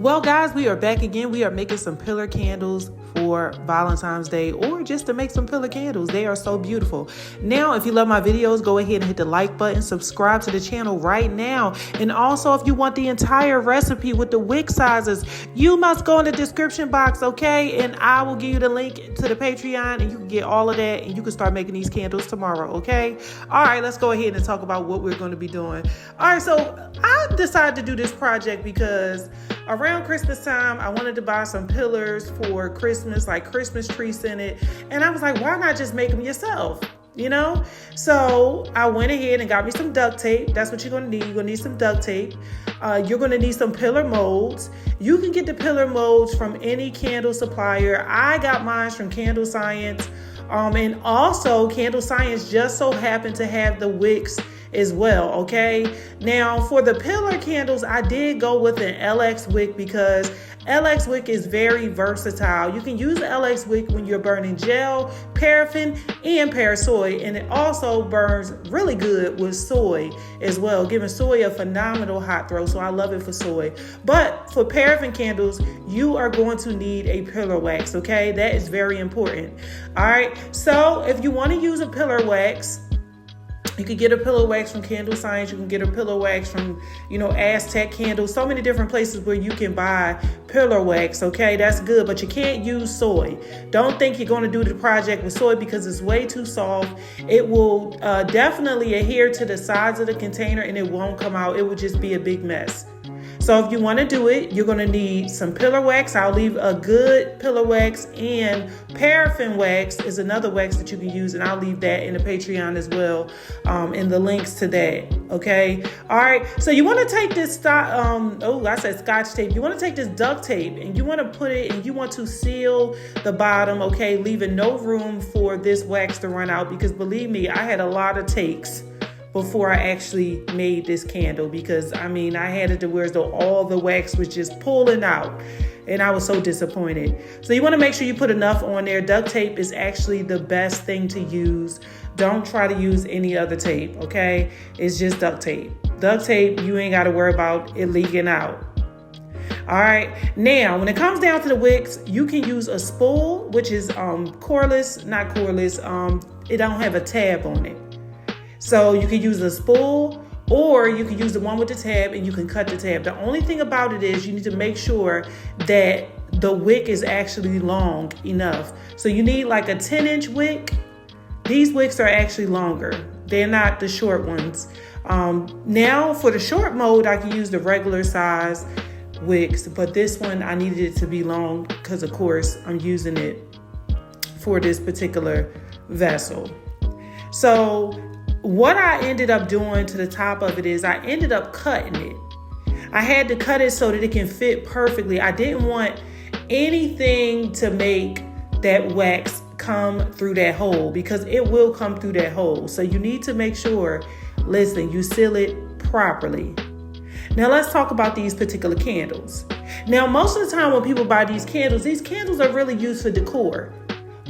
Well, guys, we are back again. We are making some pillar candles for Valentine's Day, or just to make some pillar candles. They are so beautiful. Now, if you love my videos, go ahead and hit the like button, subscribe to the channel right now. And also, if you want the entire recipe with the wick sizes, you must go in the description box, okay? And I will give you the link to the Patreon, and you can get all of that, and you can start making these candles tomorrow, okay? All right, let's go ahead and talk about what we're going to be doing. All right, so I decided to do this project because around Christmas time, I wanted to buy some pillars for Christmas, like Christmas tree scented. And I was like, why not just make them yourself? You know? So I went ahead and got me some duct tape. That's what you're going to need. You're going to need some duct tape. You're going to need some pillar molds. You can get the pillar molds from any candle supplier. I got mine from Candle Science. And also Candle Science just so happened to have the wicks as well, okay? Now, for the pillar candles, I did go with an LX wick because LX wick is very versatile. You can use LX wick when you're burning gel, paraffin, and pear soy, and it also burns really good with soy as well, giving soy a phenomenal hot throw, so I love it for soy. But for paraffin candles, you are going to need a pillar wax, okay? That is very important. All right, so if you want to use a pillar wax, you can get a pillow wax from Candle Science. You can get a pillow wax from, Aztec Candles. So many different places where you can buy pillow wax, okay? That's good, but you can't use soy. Don't think you're going to do the project with soy because it's way too soft. It will definitely adhere to the sides of the container and it won't come out. It will just be a big mess. So if you want to do it, you're going to need some pillar wax. I'll leave a good pillar wax, and paraffin wax is another wax that you can use, and I'll leave that in the Patreon as well, in the links to that. Okay. All right. So you want to take this scotch tape. You want to take this duct tape and you want to put it, and you want to seal the bottom. Okay. Leaving no room for this wax to run out, because believe me, I had a lot of takes before I actually made this candle, because I had it to where as though all the wax was just pulling out, and I was so disappointed. So you want to make sure you put enough on there. Duct tape is actually the best thing to use. Don't try to use any other tape, okay? It's just duct tape. Duct tape, you ain't got to worry about it leaking out. All right. Now, when it comes down to the wicks, you can use a spool, which is cordless, not cordless. It don't have a tab on it. So you can use a spool, or you can use the one with the tab and you can cut the tab. The only thing about it is you need to make sure that the wick is actually long enough. So you need like a 10-inch wick. These wicks are actually longer. They're not the short ones. Now for the short mode, I can use the regular size wicks, but this one I needed it to be long because of course I'm using it for this particular vessel. So what I ended up doing to the top of it is I ended up cutting it. I had to cut it so that it can fit perfectly. I didn't want anything to make that wax come through that hole, because it will come through that hole. So you need to make sure, listen, you seal it properly. Now let's talk about these particular candles. Now, most of the time when people buy these candles are really used for decor.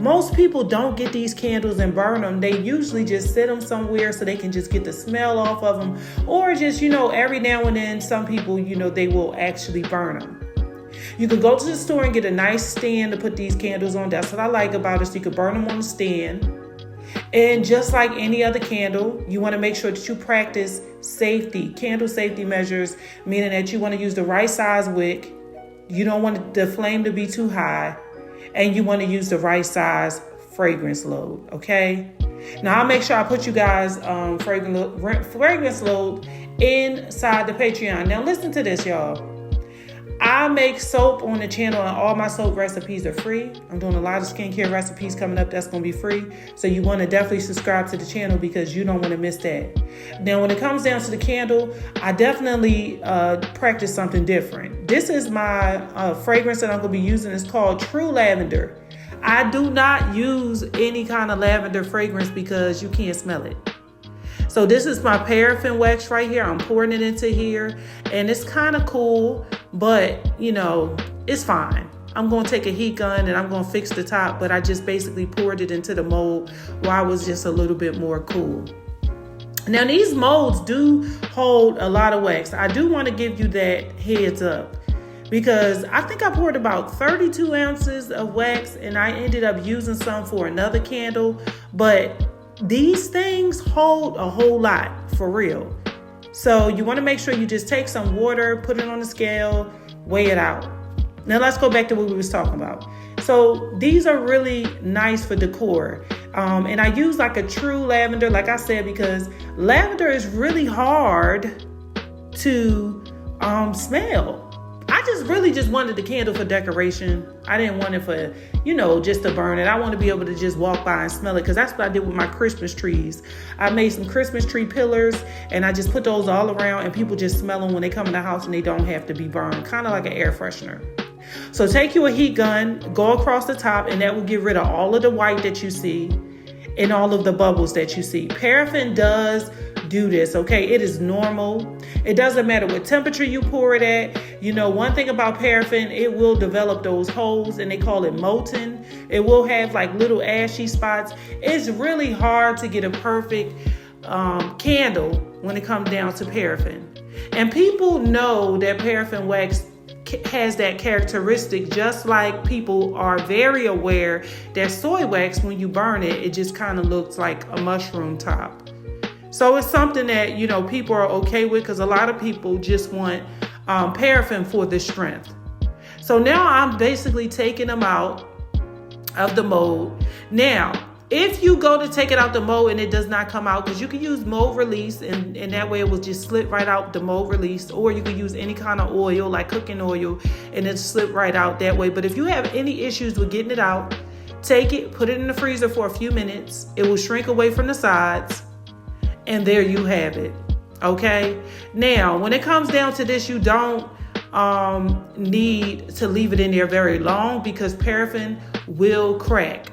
Most people don't get these candles and burn them. They usually just sit them somewhere so they can just get the smell off of them. Or just, every now and then, some people, they will actually burn them. You can go to the store and get a nice stand to put these candles on. That's what I like about it. So you can burn them on the stand. And just like any other candle, you want to make sure that you practice safety, candle safety measures, meaning that you want to use the right size wick. You don't want the flame to be too high. And you want to use the right size fragrance load, okay? Now, I'll make sure I put you guys fragrance load inside the Patreon. Now, listen to this, y'all. I make soap on the channel, and all my soap recipes are free. I'm doing a lot of skincare recipes coming up that's going to be free. So you want to definitely subscribe to the channel because you don't want to miss that. Now, when it comes down to the candle, I definitely practice something different. This is my fragrance that I'm going to be using. It's called True Lavender. I do not use any kind of lavender fragrance because you can't smell it. So this is my paraffin wax right here. I'm pouring it into here, and it's kind of cool, but it's fine. I'm going to take a heat gun and I'm going to fix the top, but I just basically poured it into the mold while I was just a little bit more cool. Now, these molds do hold a lot of wax. I do want to give you that heads up because I think I poured about 32 ounces of wax, and I ended up using some for another candle. But these things hold a whole lot, for real. So you want to make sure you just take some water, put it on the scale, weigh it out. Now let's go back to what we was talking about. So these are really nice for decor. And I use like a true lavender, like I said, because lavender is really hard to smell. I just wanted the candle for decoration. I didn't want it for, just to burn it. I want to be able to just walk by and smell it, because that's what I did with my Christmas trees. I made some Christmas tree pillars, and I just put those all around, and people just smell them when they come in the house, and they don't have to be burned, kind of like an air freshener. So take you a heat gun, go across the top, and that will get rid of all of the white that you see and all of the bubbles that you see. Paraffin does do this, okay? It is normal. It doesn't matter what temperature you pour it at. One thing about paraffin, it will develop those holes, and they call it molten. It will have like little ashy spots. It's really hard to get a perfect candle when it comes down to paraffin. And people know that paraffin wax has that characteristic, just like people are very aware that soy wax, when you burn it, it just kind of looks like a mushroom top. So it's something that, people are okay with, because a lot of people just want paraffin for the strength. So now I'm basically taking them out of the mold. Now, if you go to take it out the mold and it does not come out, because you can use mold release, and that way it will just slip right out the mold release, or you can use any kind of oil like cooking oil and it slip right out that way. But if you have any issues with getting it out, take it, put it in the freezer for a few minutes. It will shrink away from the sides, and there you have it. Okay. Now, when it comes down to this, you don't need to leave it in there very long, because paraffin will crack.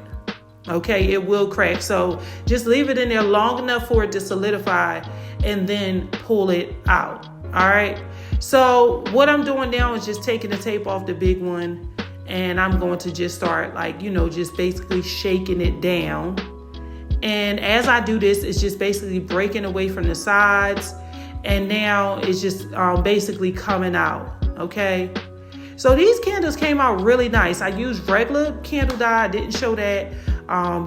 Okay, it will crack. So just leave it in there long enough for it to solidify, and then pull it out. All right. So what I'm doing now is just taking the tape off the big one, and I'm going to just start just basically shaking it down. And as I do this, it's just basically breaking away from the sides, and now it's just basically coming out. Okay. So these candles came out really nice. I used regular candle dye. I didn't show that.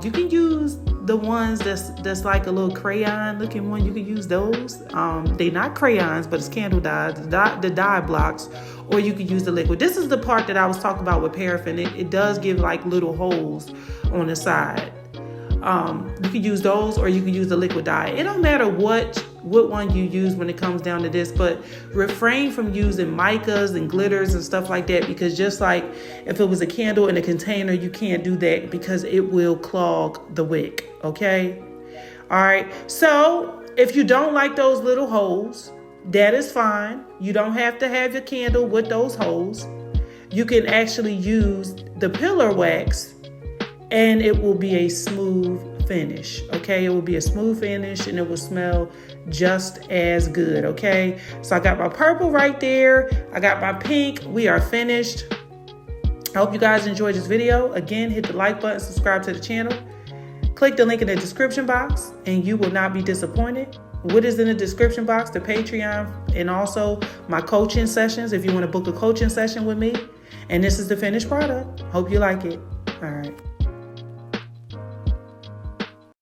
You can use the ones that's like a little crayon looking one. You can use those. They're not crayons, but it's candle dye, the dye blocks, or you can use the liquid. This is the part that I was talking about with paraffin. It does give like little holes on the side. You can use those, or you can use the liquid dye. It don't matter what one you use when it comes down to this, but refrain from using micas and glitters and stuff like that, because just like if it was a candle in a container, you can't do that because it will clog the wick. Okay. All right. So if you don't like those little holes, that is fine. You don't have to have your candle with those holes. You can actually use the pillar wax, and it will be a smooth finish. Okay, it will be a smooth finish, and it will smell just as good. Okay, so I got my purple right there. I got my pink. We are finished. I hope you guys enjoyed this video. Again, hit the like button, subscribe to the channel. Click the link in the description box, and you will not be disappointed. What is in the description box? The Patreon, and also my coaching sessions if you want to book a coaching session with me. And this is the finished product. Hope you like it. All right.